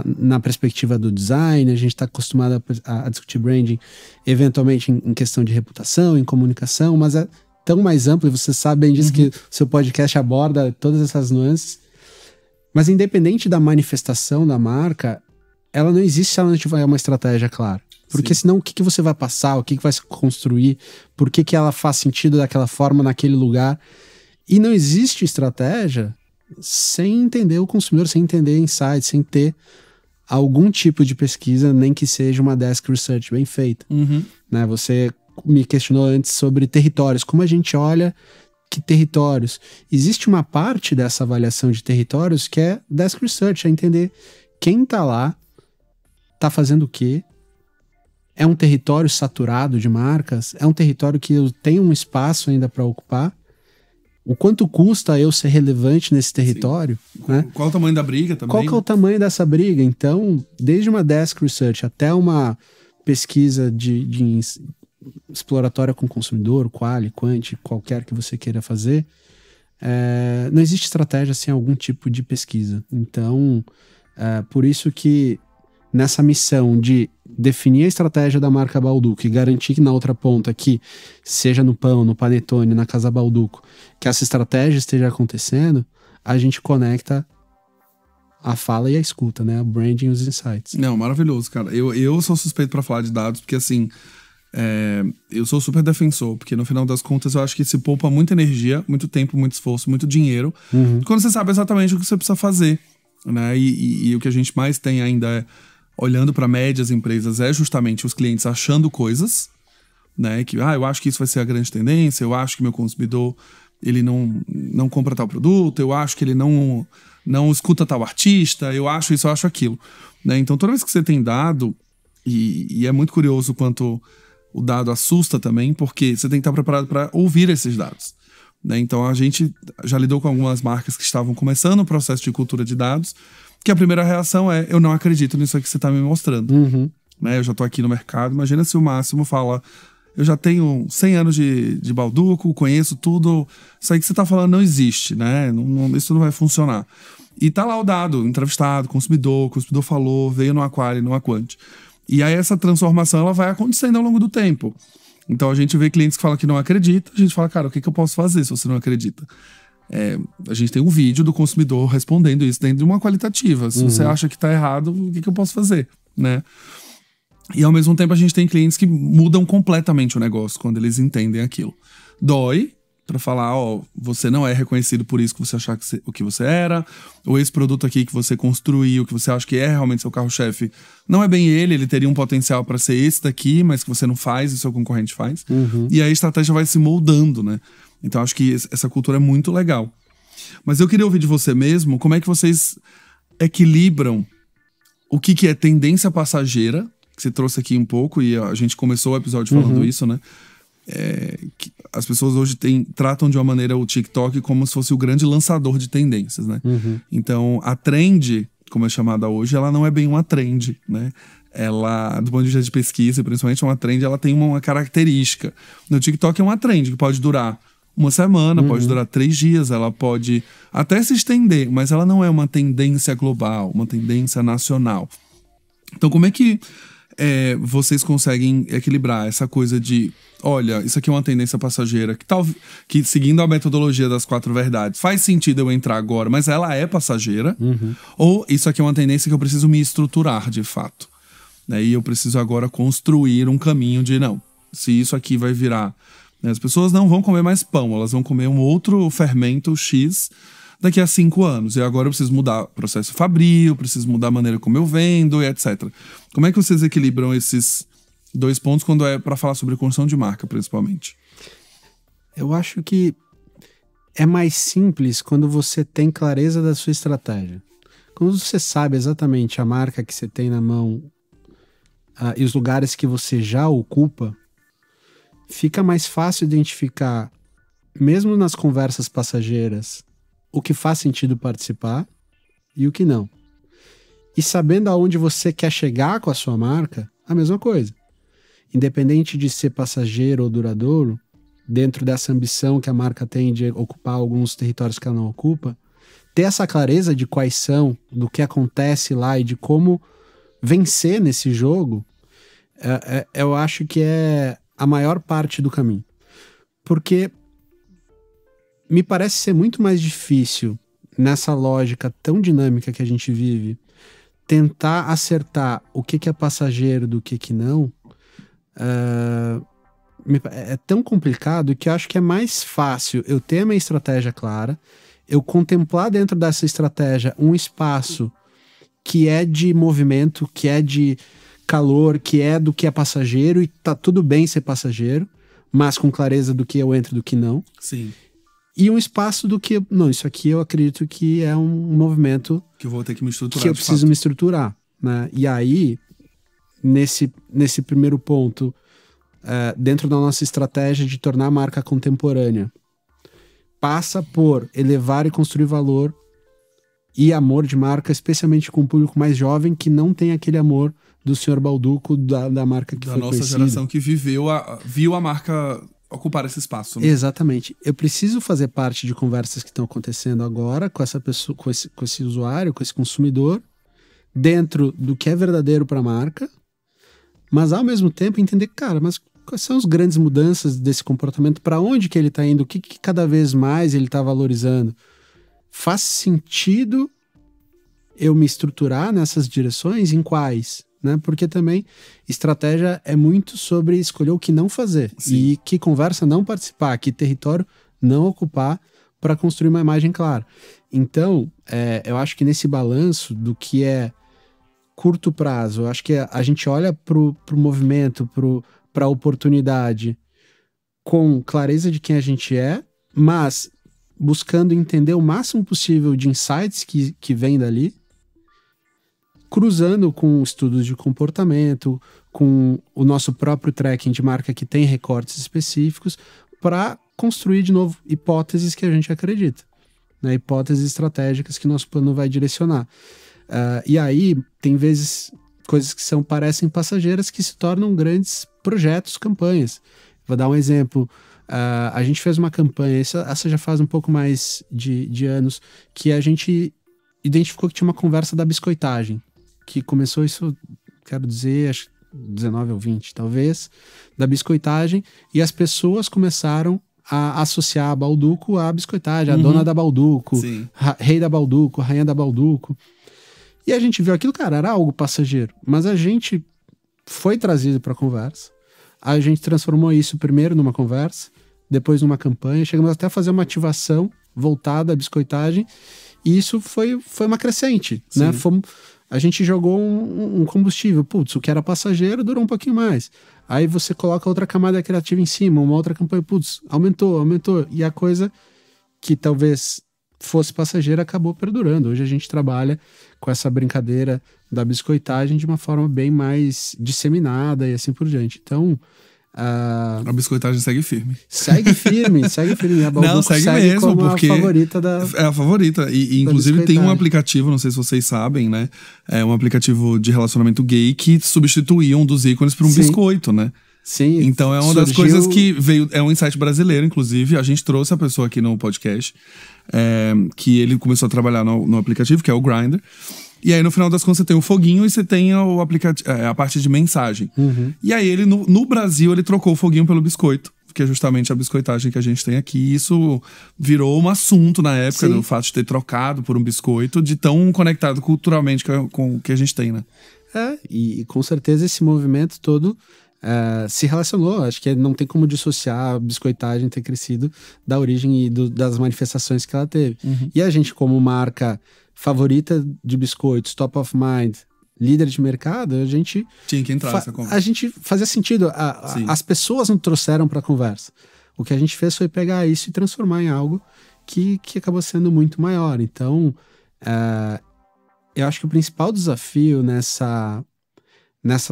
na perspectiva do design, a gente está acostumado a discutir branding eventualmente em questão de reputação, em comunicação, mas é tão mais amplo, e você sabe bem disso, que o seu podcast aborda todas essas nuances. Mas independente da manifestação da marca, ela não existe se ela não tiver uma estratégia clara. Porque senão o que você vai passar, o que vai se construir, por que ela faz sentido daquela forma naquele lugar. E não existe estratégia sem entender o consumidor, sem entender insights, sem ter algum tipo de pesquisa, nem que seja uma desk research bem feita. Né? Você me questionou antes sobre territórios, como a gente olha que territórios. Existe uma parte dessa avaliação de territórios que é desk research, é entender quem está lá, está fazendo o quê, é um território saturado de marcas, é um território que eu tenho um espaço ainda para ocupar. O quanto custa eu ser relevante nesse território, né? Qual o tamanho da briga também? Qual que é o tamanho dessa briga? Então, desde uma desk research até uma pesquisa de exploratória com o consumidor, quali, quant, qualquer que você queira fazer, não existe estratégia sem algum tipo de pesquisa. Então, por isso que nessa missão de definir a estratégia da marca Bauducco e garantir que na outra ponta aqui, seja no pão, no panetone, na Casa Bauducco, que essa estratégia esteja acontecendo, a gente conecta a fala e a escuta, né? O branding e os insights. Não, maravilhoso, cara. Eu sou suspeito pra falar de dados, porque assim, eu sou super defensor, porque no final das contas eu acho que se poupa muita energia, muito tempo, muito esforço, muito dinheiro, quando você sabe exatamente o que você precisa fazer, né? E o que a gente mais tem ainda olhando para médias empresas é justamente os clientes achando coisas, né? Que eu acho que isso vai ser a grande tendência, eu acho que meu consumidor ele não compra tal produto, eu acho que ele não escuta tal artista, eu acho isso, eu acho aquilo, né? Então toda vez que você tem dado, e é muito curioso quanto o dado assusta também, porque você tem que estar preparado para ouvir esses dados, né? Então a gente já lidou com algumas marcas que estavam começando o processo de cultura de dados, que a primeira reação é: eu não acredito nisso aqui que você está me mostrando. Né? Eu já estou aqui no mercado. Imagina se o Máximo fala: eu já tenho 100 anos de Bauducco, conheço tudo, isso aí que você está falando não existe, né? Isso não vai funcionar. E tá lá o dado, entrevistado, o consumidor falou, veio no Aquali, no Aquant. E aí essa transformação ela vai acontecendo ao longo do tempo. Então a gente vê clientes que falam que não acreditam, a gente fala: cara, o que eu posso fazer se você não acredita? A gente tem um vídeo do consumidor respondendo isso dentro de uma qualitativa. Se você acha que tá errado, o que eu posso fazer, né? E ao mesmo tempo a gente tem clientes que mudam completamente o negócio quando eles entendem aquilo. Dói pra falar: você não é reconhecido por isso que você achar o que você era, ou esse produto aqui que você construiu, que você acha que é realmente seu carro-chefe, não é bem ele teria um potencial para ser esse daqui, mas que você não faz e o seu concorrente faz. E aí a estratégia vai se moldando, né? Então acho que essa cultura é muito legal. Mas eu queria ouvir de você mesmo, como é que vocês equilibram o que é tendência passageira, que você trouxe aqui um pouco, e a gente começou o episódio falando isso, né? Que as pessoas hoje tratam de uma maneira o TikTok como se fosse o grande lançador de tendências, né? Então a trend, como é chamada hoje, ela não é bem uma trend, né? Ela, do ponto de vista de pesquisa, principalmente uma trend, ela tem uma característica. No TikTok é uma trend que pode durar uma semana, pode durar 3 dias, ela pode até se estender, mas ela não é uma tendência global, uma tendência nacional. Então como é que vocês conseguem equilibrar essa coisa de: olha, isso aqui é uma tendência passageira, que seguindo a metodologia das 4 verdades, faz sentido eu entrar agora, mas ela é passageira, ou isso aqui é uma tendência que eu preciso me estruturar de fato, né? E eu preciso agora construir um caminho de: não, se isso aqui vai virar, né, as pessoas não vão comer mais pão, elas vão comer um outro fermento X daqui a 5 anos. E agora eu preciso mudar o processo fabril, preciso mudar a maneira como eu vendo, e etc. Como é que vocês equilibram esses 2 pontos quando é para falar sobre construção de marca, principalmente? Eu acho que é mais simples quando você tem clareza da sua estratégia. Quando você sabe exatamente a marca que você tem na mão e os lugares que você já ocupa, fica mais fácil identificar, mesmo nas conversas passageiras, o que faz sentido participar e o que não. E sabendo aonde você quer chegar com a sua marca, a mesma coisa. Independente de ser passageiro ou duradouro, dentro dessa ambição que a marca tem de ocupar alguns territórios que ela não ocupa, ter essa clareza de quais são, do que acontece lá e de como vencer nesse jogo, eu acho que é a maior parte do caminho. Porque me parece ser muito mais difícil, nessa lógica tão dinâmica que a gente vive, tentar acertar o que é passageiro do que não. É tão complicado que eu acho que é mais fácil eu ter a minha estratégia clara, eu contemplar dentro dessa estratégia um espaço que é de movimento, que é de calor, que é do que é passageiro, e tá tudo bem ser passageiro, mas com clareza do que eu entro e do que não. Sim. E um espaço do que, não, isso aqui eu acredito que é um movimento que eu vou ter que me estruturar, que eu preciso me estruturar, né? E aí, nesse primeiro ponto, dentro da nossa estratégia de tornar a marca contemporânea, passa por elevar e construir valor e amor de marca, especialmente com o público mais jovem que não tem aquele amor do Sr. Balduco, da marca que foi conhecida. Da nossa geração que viu a marca ocupar esse espaço. Né? Exatamente. Eu preciso fazer parte de conversas que estão acontecendo agora com essa pessoa, com esse usuário, com esse consumidor, dentro do que é verdadeiro para a marca, mas ao mesmo tempo entender, cara, mas quais são as grandes mudanças desse comportamento, para onde que ele está indo, o que cada vez mais ele está valorizando. Faz sentido eu me estruturar nessas direções? Em quais? Né? Porque também estratégia é muito sobre escolher o que não fazer. Sim. E que conversa não participar, que território não ocupar para construir uma imagem clara. Então, eu acho que nesse balanço do que é curto prazo, eu acho que a gente olha pro movimento, para a oportunidade com clareza de quem a gente é, mas buscando entender o máximo possível de insights que vem dali, cruzando com estudos de comportamento, com o nosso próprio tracking de marca que tem recortes específicos, para construir, de novo, hipóteses que a gente acredita, né? Hipóteses estratégicas que nosso plano vai direcionar. E aí, tem vezes coisas que parecem passageiras que se tornam grandes projetos, campanhas. Vou dar um exemplo. A gente fez uma campanha, essa já faz um pouco mais de anos, que a gente identificou que tinha uma conversa da biscoitagem, que começou isso, quero dizer, acho 19 ou 20 talvez, da biscoitagem, e as pessoas começaram a associar a Balduco à biscoitagem, a dona da Balduco, rei da Balduco, rainha da Balduco. E a gente viu aquilo, cara, era algo passageiro, mas a gente foi trazido para a conversa, a gente transformou isso primeiro numa conversa, depois numa campanha, chegamos até a fazer uma ativação voltada à biscoitagem, e isso foi uma crescente, né? A gente jogou um combustível, putz, o que era passageiro durou um pouquinho mais. Aí você coloca outra camada criativa em cima, uma outra campanha, putz, aumentou, e a coisa que talvez fosse passageira acabou perdurando. Hoje a gente trabalha com essa brincadeira da biscoitagem de uma forma bem mais disseminada e assim por diante. Então, a biscoitagem segue firme. Segue firme. A Balduco não, segue mesmo, como porque a favorita é a favorita. E inclusive tem um aplicativo, não sei se vocês sabem, né? É um aplicativo de relacionamento gay que substituía um dos ícones por um biscoito, né? Sim. Então é uma das coisas que veio, é um insight brasileiro, inclusive. A gente trouxe a pessoa aqui no podcast, que ele começou a trabalhar no aplicativo, que é o Grindr. E aí, no final das contas, você tem o foguinho e você tem o aplicativo, a parte de mensagem. E aí, ele no Brasil, ele trocou o foguinho pelo biscoito, que é justamente a biscoitagem que a gente tem aqui. E isso virou um assunto na época, o fato de ter trocado por um biscoito, de tão conectado culturalmente com o que a gente tem, né? E com certeza esse movimento todo se relacionou. Acho que não tem como dissociar a biscoitagem ter crescido da origem e das manifestações que ela teve. E a gente, como marca favorita de biscoitos, top of mind, líder de mercado, a gente tinha que entrar nessa conversa. A gente fazia sentido. As pessoas não trouxeram para a conversa. O que a gente fez foi pegar isso e transformar em algo que acabou sendo muito maior. Então, eu acho que o principal desafio nessa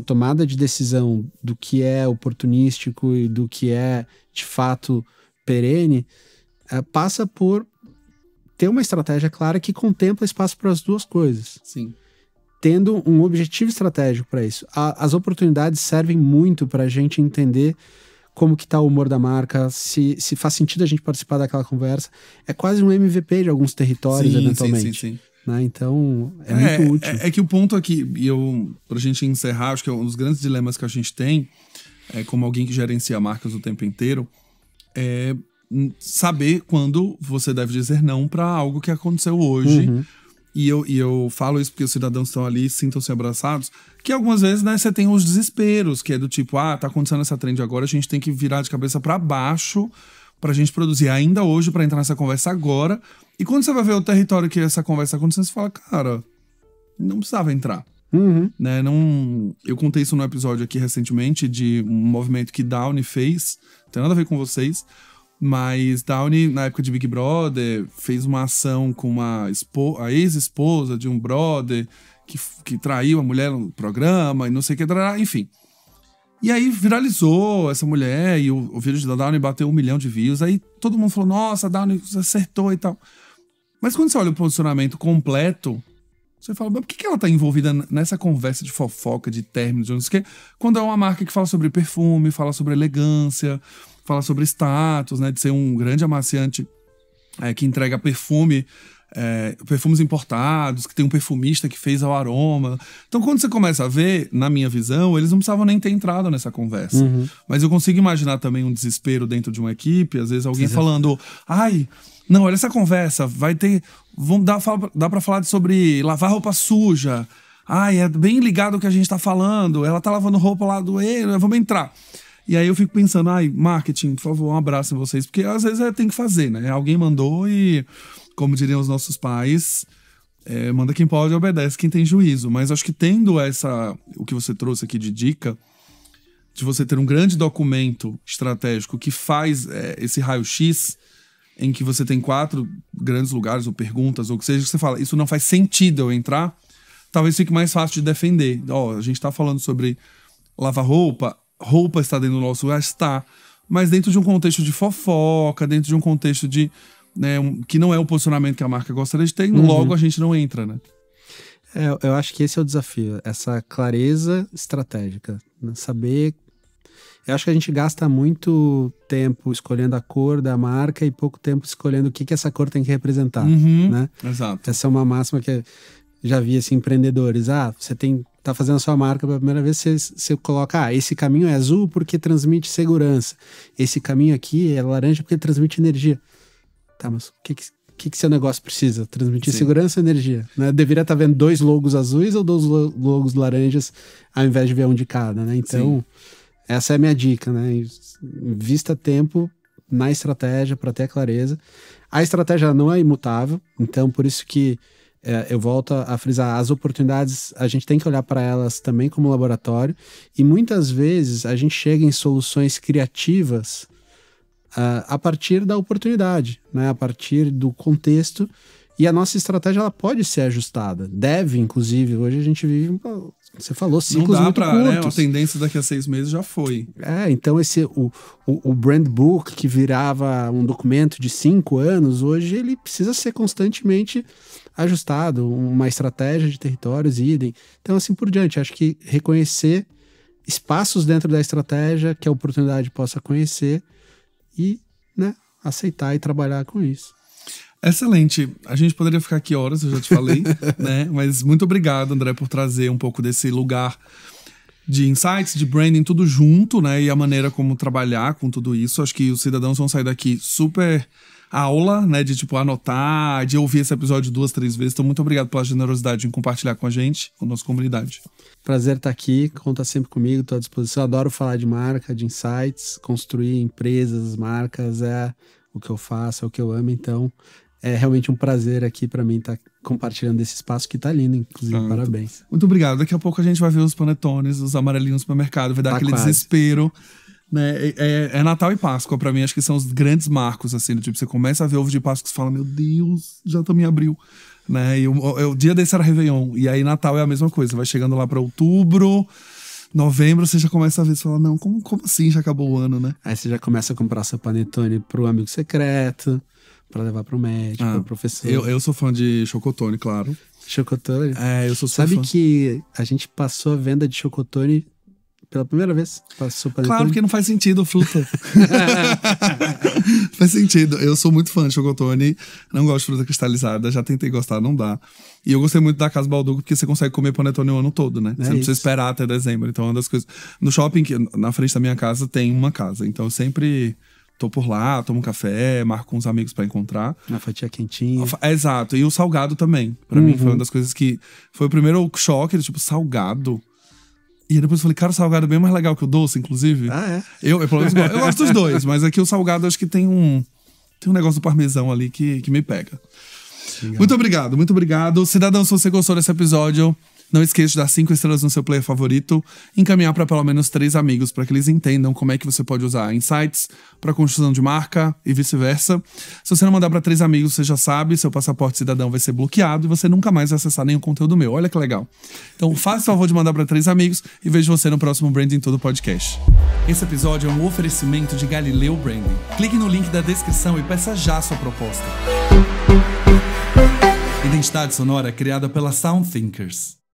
tomada de decisão do que é oportunístico e do que é, de fato, perene, passa por ter uma estratégia clara que contempla espaço para as duas coisas. Sim. Tendo um objetivo estratégico para isso. As oportunidades servem muito para a gente entender como que está o humor da marca, se faz sentido a gente participar daquela conversa. É quase um MVP de alguns territórios, eventualmente. Sim. Né? Então, é muito útil. É que o ponto aqui, pra gente encerrar, acho que é um dos grandes dilemas que a gente tem, como alguém que gerencia marcas o tempo inteiro, é saber quando você deve dizer não para algo que aconteceu hoje. E eu falo isso porque os cidadãos estão ali, sintam-se abraçados, que algumas vezes, né, você tem os desesperos, que é do tipo, tá acontecendo essa trend agora, a gente tem que virar de cabeça para baixo pra gente produzir ainda hoje, pra entrar nessa conversa agora. E quando você vai ver o território que essa conversa acontecendo, você fala, cara, não precisava entrar. Né? Eu contei isso num episódio aqui recentemente de um movimento que Downy fez, não tem nada a ver com vocês, mas Downy, na época de Big Brother, fez uma ação com a ex-esposa de um brother que traiu a mulher no programa e não sei o que, enfim. E aí viralizou essa mulher e o vídeo da Downy bateu 1 milhão de views. Aí todo mundo falou, nossa, a Downy acertou e tal. Mas quando você olha o posicionamento completo, você fala, mas por que ela tá envolvida nessa conversa de fofoca, de términos, de não sei o quê, quando é uma marca que fala sobre perfume, fala sobre elegância, fala sobre status, né, de ser um grande amaciante que entrega perfumes importados, que tem um perfumista que fez ao aroma. Então, quando você começa a ver, na minha visão, eles não precisavam nem ter entrado nessa conversa. Mas eu consigo imaginar também um desespero dentro de uma equipe, às vezes alguém falando, ai, não, olha essa conversa, vai ter... Dá pra falar sobre lavar roupa suja. Ai, é bem ligado ao que a gente tá falando. Ela tá lavando roupa lá do... vamos entrar. E aí eu fico pensando, ai, marketing, por favor, um abraço em vocês. Porque às vezes tem que fazer, né? Alguém mandou e, como diriam os nossos pais, manda quem pode, obedece quem tem juízo. Mas acho que tendo o que você trouxe aqui de dica, de você ter um grande documento estratégico que faz esse raio-x, em que você tem 4 grandes lugares ou perguntas, ou que seja, que você fala, isso não faz sentido eu entrar, talvez fique mais fácil de defender. A gente tá falando sobre lavar roupa está dentro do nosso lugar, está, mas dentro de um contexto de fofoca, dentro de um contexto de, né, que não é o posicionamento que a marca gostaria de ter, logo a gente não entra, né? Eu acho que esse é o desafio, essa clareza estratégica, né? Saber... Eu acho que a gente gasta muito tempo escolhendo a cor da marca e pouco tempo escolhendo o que essa cor tem que representar, né? Exato. Essa é uma máxima que eu já vi, assim, empreendedores. Você tá fazendo a sua marca pela primeira vez, você coloca, esse caminho é azul porque transmite segurança. Esse caminho aqui é laranja porque transmite energia. Tá, mas o que seu negócio precisa? Transmitir segurança ou energia? Né? Deveria estar vendo 2 logos azuis ou 2 logos laranjas ao invés de ver um de cada, né? Então... Essa é a minha dica, né? Invista tempo na estratégia para ter clareza. A estratégia não é imutável, então por isso que eu volto a frisar, as oportunidades, a gente tem que olhar para elas também como laboratório, e muitas vezes a gente chega em soluções criativas a partir da oportunidade, né? A partir do contexto, e a nossa estratégia ela pode ser ajustada, deve, inclusive. Hoje a gente vive... Você falou, ciclos muito curtos. Né? A tendência daqui a 6 meses já foi. Então o brand book que virava um documento de 5 anos, hoje ele precisa ser constantemente ajustado, uma estratégia de territórios, idem. Então assim por diante, acho que reconhecer espaços dentro da estratégia que a oportunidade possa conhecer e, né, aceitar e trabalhar com isso. Excelente. A gente poderia ficar aqui horas, eu já te falei, né? Mas muito obrigado, André, por trazer um pouco desse lugar de insights, de branding, tudo junto, né? E a maneira como trabalhar com tudo isso. Acho que os cidadãos vão sair daqui super aula, né? De, anotar, de ouvir esse episódio 2, 3 vezes. Então, muito obrigado pela generosidade em compartilhar com a gente, com a nossa comunidade. Prazer estar aqui, conta sempre comigo, estou à disposição. Adoro falar de marca, de insights, construir empresas, marcas, é o que eu faço, é o que eu amo, então... É realmente um prazer aqui para mim estar compartilhando esse espaço que tá lindo, inclusive. Parabéns. Muito obrigado. Daqui a pouco a gente vai ver os panetones, os amarelinhos no supermercado, vai dar aquele desespero. Né? É Natal e Páscoa, para mim, acho que são os grandes marcos, assim, do tipo, você começa a ver ovo de Páscoa e você fala, meu Deus, já estamos em abril. Né? E o dia desse era Réveillon, e aí Natal é a mesma coisa, vai chegando lá para outubro, novembro, você já começa a ver, você fala, não, como assim já acabou o ano, né? Aí você já começa a comprar seu panetone pro amigo secreto, pra levar pro médico, pro professor. Eu sou fã de chocotone, claro. Chocotone? Eu sou super fã. Sabe que a gente passou a venda de chocotone pela primeira vez? Passou panetone? Claro, porque não faz sentido, fruta. Faz sentido. Eu sou muito fã de chocotone, não gosto de fruta cristalizada, já tentei gostar, não dá. E eu gostei muito da Casa Balduco, porque você consegue comer panetone o ano todo, né? Você não precisa esperar até dezembro. Então, é uma das coisas... No shopping, na frente da minha casa, tem uma casa. Então, eu sempre... tô por lá, tomo um café, marco com os amigos pra encontrar. Uma fatia quentinha. Exato. E o salgado também. Pra mim foi uma das coisas que... Foi o primeiro choque, tipo, salgado. E depois eu falei, cara, o salgado é bem mais legal que o doce, inclusive. Eu pelo menos, eu gosto dos dois, mas aqui o salgado acho que tem um negócio do parmesão ali que me pega. Legal. Muito obrigado, muito obrigado. Cidadão, se você gostou desse episódio, Não esqueça de dar 5 estrelas no seu player favorito e encaminhar para pelo menos 3 amigos para que eles entendam como é que você pode usar insights para construção de marca e vice-versa. Se você não mandar para 3 amigos, você já sabe, seu passaporte cidadão vai ser bloqueado e você nunca mais vai acessar nenhum conteúdo meu. Olha que legal. Então faça o favor de mandar para 3 amigos e vejo você no próximo Branding Tudo Podcast. Esse episódio é um oferecimento de Galileu Branding. Clique no link da descrição e peça já a sua proposta. Identidade sonora criada pela Sound Thinkers.